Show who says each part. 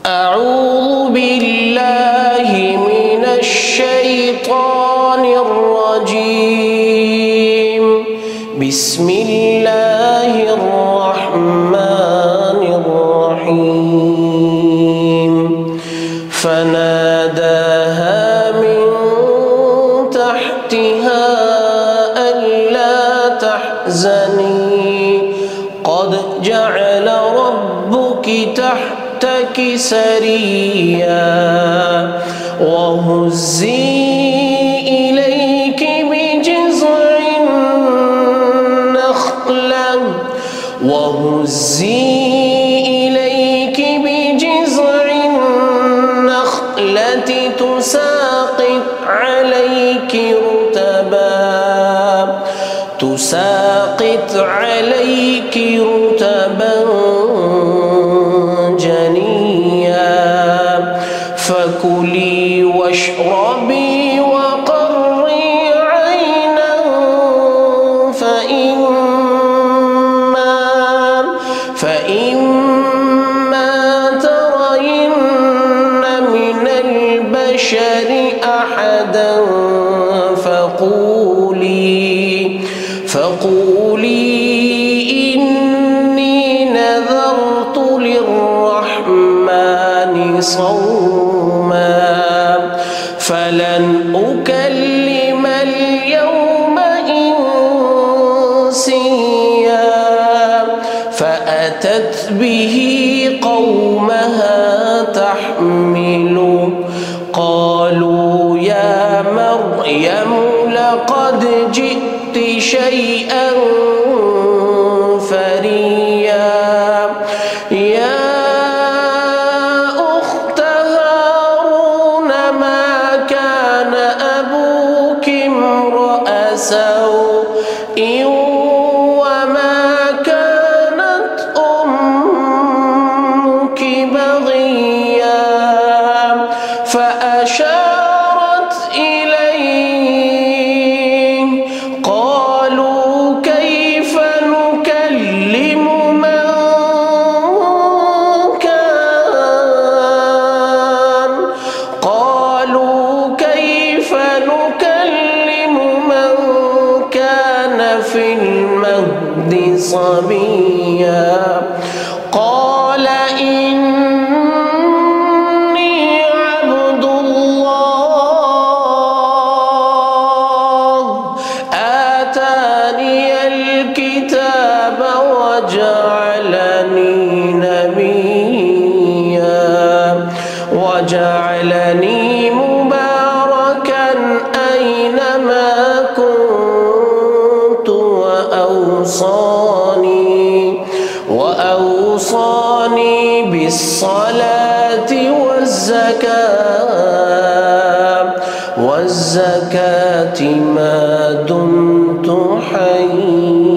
Speaker 1: أعوذ بالله من الشيطان الرجيم. بسم الله الرحمن الرحيم. فناداها من تحتها ألا تحزني قد جعل ربك تحتك سريا وهزي إليك بجذع النخلة تساقط عليك رطبا جنيا فكلي واشربي وقري عينا فإما ترين من البشر أحدا فقولي إني نذرت للرحمن صوما فلن أكلم اليوم إنسيا فأتت به قومها تحمله قالوا يا مريم لقد جئت شيئا فريا يا أخت هارون ما كان أبوك امرأ سوء وما كانت أمك بغيا فأشارت إليه قالوا كيف نكلم من كان في المهد صبيا قال إني عبد الله آتاني الكتاب وجعلني مباركا أينما كنت وأوصاني بالصلاة والزكاة ما دمت حيا.